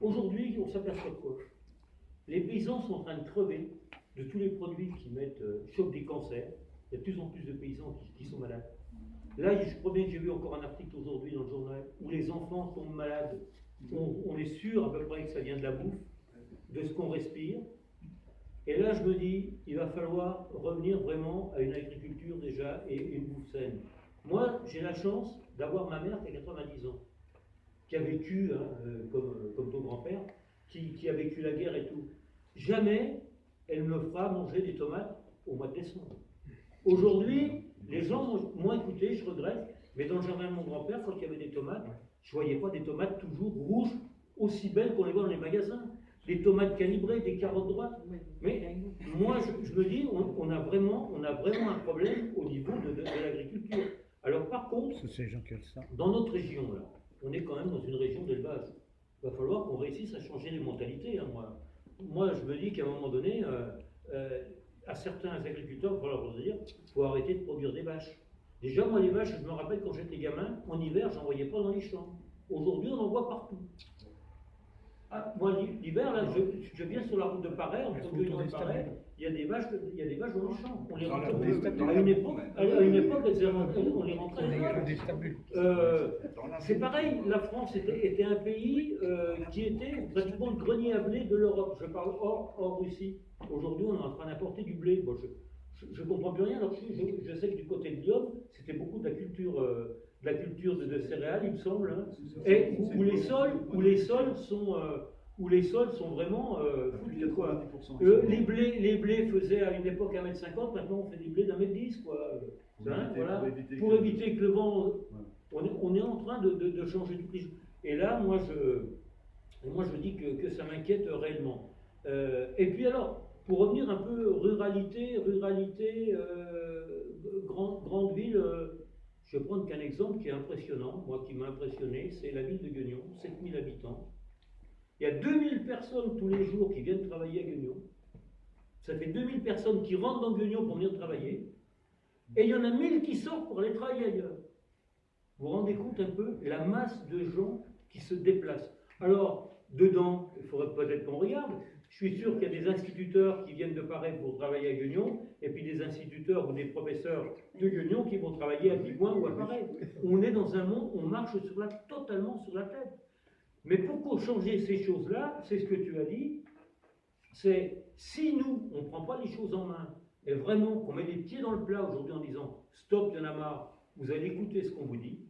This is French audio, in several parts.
Aujourd'hui, on s'aperçoit de quoi? Les paysans sont en train de crever de tous les produits qui chopent des cancers. Il y a de plus en plus de paysans qui sont malades. Là, je crois bien que j'ai vu encore un article aujourd'hui dans le journal où les enfants tombent malades. On est sûr à peu près que ça vient de la bouffe, de ce qu'on respire. Et là, je me dis, il va falloir revenir vraiment à une agriculture déjà et une bouffe saine. Moi, j'ai la chance d'avoir ma mère qui a 90 ans, qui a vécu, comme ton grand-père, qui a vécu la guerre et tout. Jamais elle me fera manger des tomates au mois de décembre. Aujourd'hui, les gens m'ont écouté, je regrette, mais dans le jardin de mon grand-père, quand il y avait des tomates, je ne voyais pas des tomates toujours rouges, aussi belles qu'on les voit dans les magasins. Des tomates calibrées, des carottes droites. Mais moi, je me dis, on a vraiment un problème au niveau de l'agriculture. Alors par contre, dans notre région, là, on est quand même dans une région d'élevage. Il va falloir qu'on réussisse à changer les mentalités. Hein, moi, je me dis qu'à un moment donné, à certains agriculteurs, il va falloir leur dire, il faut arrêter de produire des vaches. Déjà, moi, les vaches, je me rappelle quand j'étais gamin, en hiver, j'en voyais pas dans les champs. Aujourd'hui, on en voit partout. Ah, moi, l'hiver, là, je viens sur la route de Paray, entre Guyon et Paray, il y a des vaches dans les champs. On les rentre à une époque, on les rentrait. C'est pareil, la France était un pays qui était pratiquement le grenier à blé de l'Europe. Je parle hors Russie. Aujourd'hui, on est en train d'importer du blé. Bon, je ne comprends plus rien. Alors, je sais que du côté de Lyon, c'était beaucoup de la culture de céréales, il me semble, hein, et où les sols sont vraiment les blés faisaient à une époque 1,50 m, maintenant on fait des blés d'1,10 m, quoi. Voilà. Pour éviter que le vent, on est en train de changer tout. Et là, moi je dis que ça m'inquiète réellement. Et puis alors, pour revenir un peu ruralité, grande ville, je vais prendre qu'un exemple qui est impressionnant, moi qui m'a impressionné, c'est la ville de Guignon, 7000 habitants. Il y a 2000 personnes tous les jours qui viennent travailler à Guignon. Ça fait 2000 personnes qui rentrent dans Guignon pour venir travailler. Et il y en a 1000 qui sortent pour aller travailler ailleurs. Vous vous rendez compte un peu la masse de gens qui se déplacent. Alors, dedans, il faudrait peut-être qu'on regarde. Je suis sûr qu'il y a des instituteurs qui viennent de Paray pour travailler à Guignon, et puis des instituteurs ou des professeurs de Guignon qui vont travailler à Digoin ou à Paray. On est dans un monde, on marche totalement sur la tête. Mais pour changer ces choses-là, c'est ce que tu as dit, c'est si nous, on ne prend pas les choses en main, et vraiment qu'on met les pieds dans le plat aujourd'hui en disant « stop, il y en a marre, vous allez écouter ce qu'on vous dit »,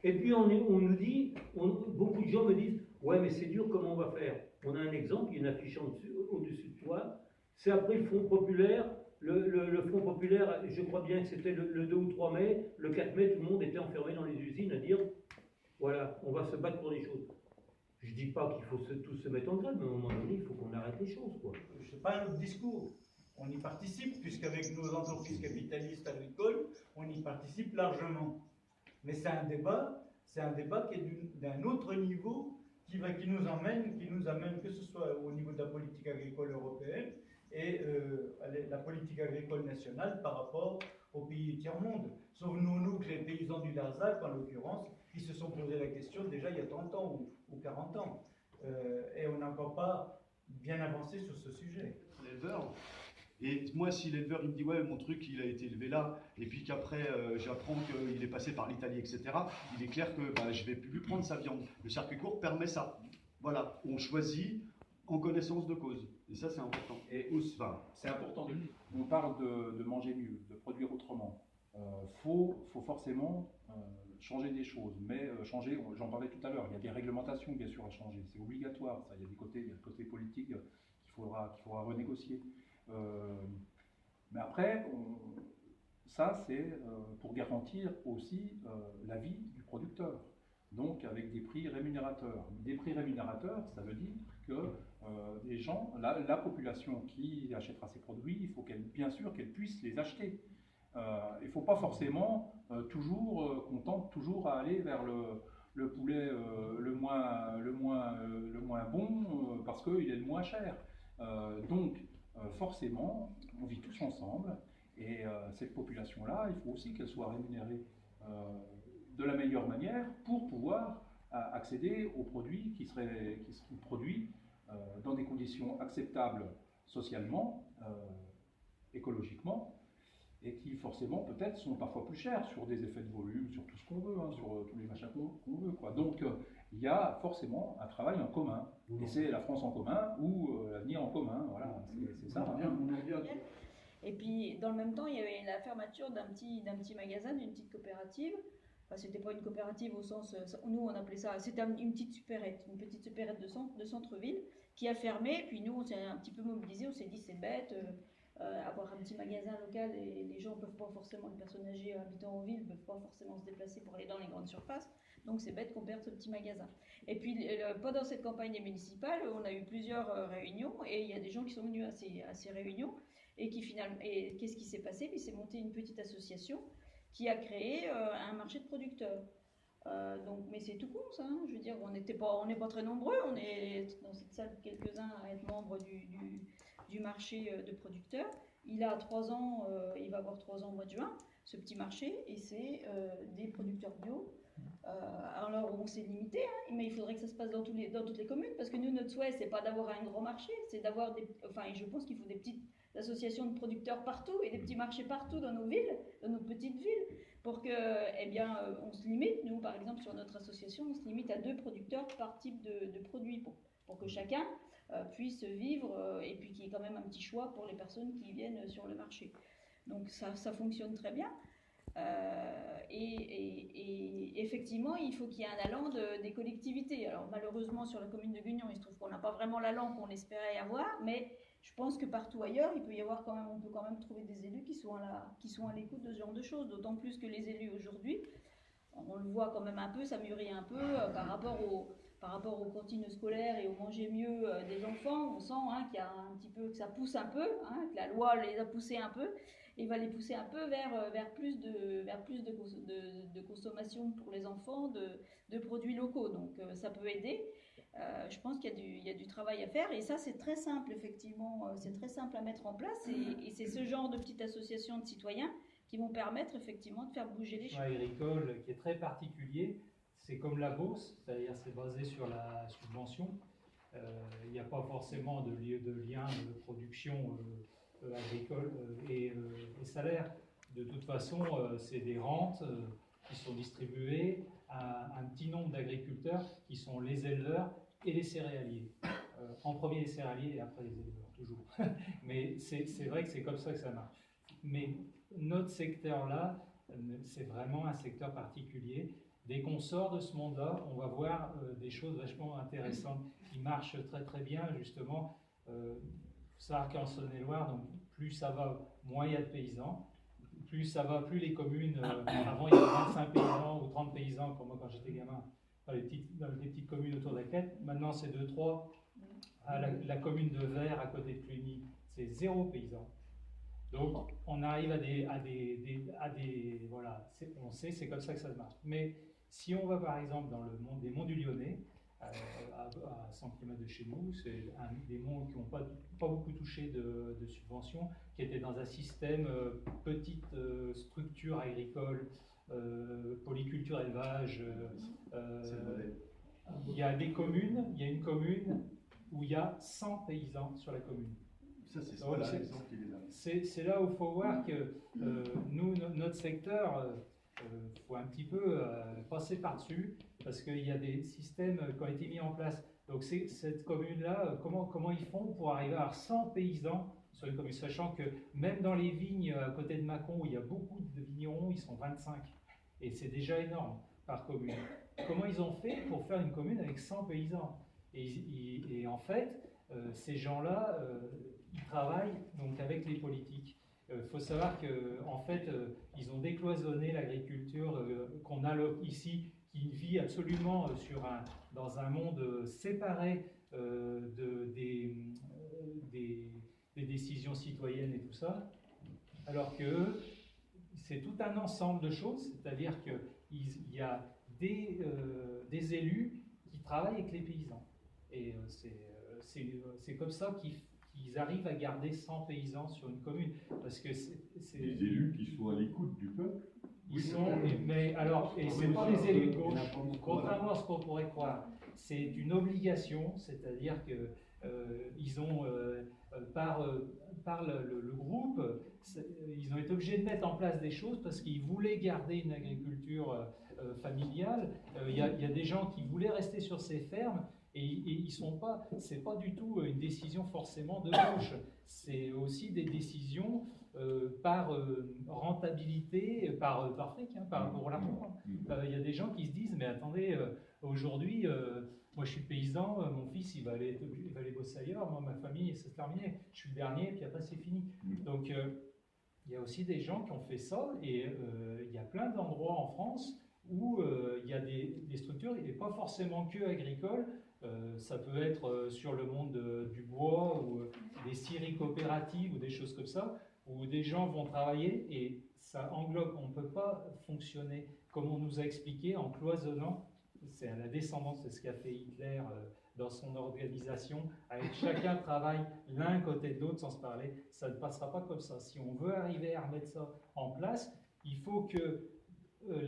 et puis on nous dit, beaucoup de gens me disent « ouais mais c'est dur, comment on va faire ?» On a un exemple, il y a une affiche au-dessus de toi, c'est après le Front Populaire, le Front Populaire, je crois bien que c'était le 2 ou 3 mai, le 4 mai, tout le monde était enfermé dans les usines à dire « voilà, on va se battre pour les choses ». Je ne dis pas qu'il faut tous se mettre en grève, mais à un moment donné, il faut qu'on arrête les choses, quoi. Je sais pas un autre discours. On y participe, puisqu'avec nos entreprises capitalistes agricoles, on y participe largement. Mais c'est un débat qui est d'un autre niveau, qui nous amène, que ce soit au niveau de la politique agricole européenne et la politique agricole nationale par rapport aux pays tiers-monde. Souvenons-nous que les paysans du Larzac, en l'occurrence, ils se sont posé la question déjà il y a 30 ans ou 40 ans. Et on n'a encore pas bien avancé sur ce sujet. L'éleveur. Et moi, si l'éleveur il me dit ouais mon truc il a été élevé là, et puis qu'après j'apprends qu'il est passé par l'Italie, etc., il est clair que je ne vais plus prendre sa viande. Le circuit court permet ça. Voilà, on choisit en connaissance de cause. Et ça c'est important. Et c'est important, on parle de manger mieux, de produire autrement. Faut forcément changer des choses, mais changer, j'en parlais tout à l'heure, il y a des réglementations bien sûr à changer, c'est obligatoire, ça. Il y a le côté politique qu'il faudra renégocier. Mais après, ça c'est pour garantir aussi la vie du producteur, donc avec des prix rémunérateurs. Des prix rémunérateurs, ça veut dire que les gens, la population qui achètera ces produits, il faut bien sûr qu'elle puisse les acheter. Il ne faut pas forcément qu'on tente toujours à aller vers le poulet le moins bon parce qu'il est le moins cher. Donc forcément, on vit tous ensemble et cette population-là, il faut aussi qu'elle soit rémunérée de la meilleure manière pour pouvoir accéder aux produits qui seront produits dans des conditions acceptables socialement, écologiquement, et qui forcément peut-être sont parfois plus chers sur des effets de volume, sur tout ce qu'on veut, hein, sur tous les machins qu'on veut, quoi. Donc il y a forcément un travail en commun, et c'est la France en commun ou l'avenir en commun, voilà, c'est ça. Et puis dans le même temps, il y avait la fermeture d'un petit magasin, d'une petite coopérative. Enfin, c'était pas une coopérative au sens, nous on appelait ça, c'était une petite supérette de centre-ville qui a fermé. Puis nous on s'est un petit peu mobilisés, on s'est dit c'est bête, avoir un petit magasin local et les gens peuvent pas forcément, les personnes âgées habitant en ville peuvent pas forcément se déplacer pour aller dans les grandes surfaces. Donc c'est bête qu'on perde ce petit magasin. Et puis pendant cette campagne municipale, on a eu plusieurs réunions et il y a des gens qui sont venus à ces réunions et qui finalement, et qu'est-ce qui s'est passé? Il s'est monté une petite association qui a créé un marché de producteurs. Donc, mais c'est tout con ça, hein. Je veux dire, on n'est pas très nombreux, on est dans cette salle quelques-uns à être membres du marché de producteurs. Il a 3 ans, il va avoir 3 ans au mois de juin, ce petit marché, et c'est des producteurs bio. Alors on s'est limité, hein, mais il faudrait que ça se passe dans toutes les communes, parce que nous, notre souhait, c'est pas d'avoir un grand marché, c'est d'avoir et je pense qu'il faut des petites associations de producteurs partout et des petits marchés partout dans nos villes, dans nos petites villes, pour que, on se limite, nous par exemple sur notre association, on se limite à 2 producteurs par type de produit, pour que chacun puisse vivre et puis qu'il y ait quand même un petit choix pour les personnes qui viennent sur le marché. Donc ça fonctionne très bien. Et effectivement, il faut qu'il y ait un allant des collectivités. Alors malheureusement, sur la commune de Guignon, il se trouve qu'on n'a pas vraiment l'allant qu'on espérait avoir, mais je pense que partout ailleurs, on peut quand même trouver des élus qui sont à l'écoute de ce genre de choses. D'autant plus que les élus aujourd'hui, on le voit quand même un peu, ça mûrit un peu par rapport aux cantines scolaires et au manger mieux des enfants. On sent qu'il y a un petit peu, que ça pousse un peu, que la loi les a poussés un peu. Et va les pousser un peu vers plus de consommation pour les enfants, de produits locaux. Donc ça peut aider. Je pense qu'il y a du travail à faire. Et ça, c'est très simple, effectivement. C'est très simple à mettre en place. Et c'est ce genre de petites associations de citoyens qui vont permettre, effectivement, de faire bouger les choses. Agricole qui est très particulier. C'est comme la bourse, c'est-à-dire c'est basé sur la subvention. Il n'y a pas forcément de lien de production agricole et salaire. De toute façon, c'est des rentes qui sont distribuées à un petit nombre d'agriculteurs qui sont les éleveurs et les céréaliers. En premier les céréaliers et après les éleveurs, toujours. Mais c'est vrai que c'est comme ça que ça marche. Mais notre secteur-là, c'est vraiment un secteur particulier. Dès qu'on sort de ce monde-là, on va voir des choses vachement intéressantes qui marchent très très bien, justement. Ça, qu'en Saône-et-Loire, donc plus ça va, moins il y a de paysans. Plus ça va, plus les communes, avant il y avait 25 paysans ou 30 paysans, comme moi quand j'étais gamin, dans les petites communes autour d'Aquette. Maintenant c'est 2-3. La commune de Vers, à côté de Cluny, c'est 0 paysans. Donc on arrive à des voilà, on sait, c'est comme ça que ça marche. Mais si on va par exemple dans le monde des monts du Lyonnais, à 100 km de chez nous, c'est des monts qui n'ont pas beaucoup touché de subventions, qui étaient dans un système petite structure agricole, polyculture élevage. Il y a une commune où il y a 100 paysans sur la commune. Ça, c'est l'exemple qu'il est là. C'est là où il faut voir que nous, notre secteur, faut un petit peu passer par-dessus, parce qu'il y a des systèmes qui ont été mis en place. Donc cette commune-là, comment ils font pour arriver à avoir 100 paysans sur une commune, sachant que même dans les vignes à côté de Mâcon, où il y a beaucoup de vignerons, ils sont 25. Et c'est déjà énorme par commune. Comment ils ont fait pour faire une commune avec 100 paysans? Et en fait, ces gens-là, ils travaillent donc avec les politiques. Il faut savoir qu'en fait, ils ont décloisonné l'agriculture qu'on a ici, qui vit absolument dans un monde séparé des décisions citoyennes et tout ça, alors que c'est tout un ensemble de choses, c'est-à-dire qu'il y a des élus qui travaillent avec les paysans. Et c'est comme ça qu'ils arrivent à garder 100 paysans sur une commune. Parce que des élus qui sont à l'écoute du peuple. Ils sont, mais alors, et c'est pas des élus de gauche, contrairement à ce qu'on pourrait croire. C'est une obligation, c'est-à-dire que ils ont, par le groupe, ils ont été obligés de mettre en place des choses parce qu'ils voulaient garder une agriculture familiale. Il y a des gens qui voulaient rester sur ces fermes. Et ils sont pas, c'est pas du tout une décision forcément de gauche. C'est aussi des décisions par rentabilité, par fric, hein, pour l'argent. Il y a des gens qui se disent, mais attendez, aujourd'hui, moi je suis paysan, mon fils il va aller bosser ailleurs, moi ma famille c'est terminé, je suis le dernier, puis après c'est fini. Donc il y a aussi des gens qui ont fait ça, et il y a plein d'endroits en France où il y a des structures, et pas forcément que agricoles. Ça peut être sur le monde du bois ou des scieries coopératives ou des choses comme ça, où des gens vont travailler et ça englobe, on ne peut pas fonctionner comme on nous a expliqué en cloisonnant. C'est à la descendance, c'est ce qu'a fait Hitler dans son organisation, avec chacun travaille l'un côté de l'autre sans se parler. Ça ne passera pas comme ça. Si on veut arriver à remettre ça en place, il faut que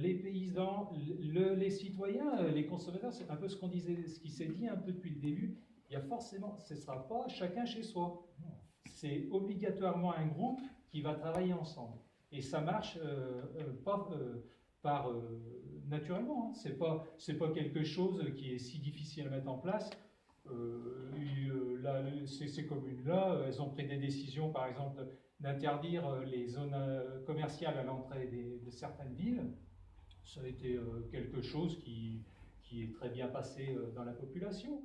les paysans, les citoyens, les consommateurs, c'est un peu ce qu'on disait, ce qui s'est dit un peu depuis le début. Il y a forcément, ce ne sera pas chacun chez soi. C'est obligatoirement un groupe qui va travailler ensemble. Et ça marche pas naturellement. Hein. C'est pas quelque chose qui est si difficile à mettre en place. Ces communes-là, elles ont pris des décisions, par exemple, d'interdire les zones commerciales à l'entrée de certaines villes. Ça a été quelque chose qui est très bien passé dans la population.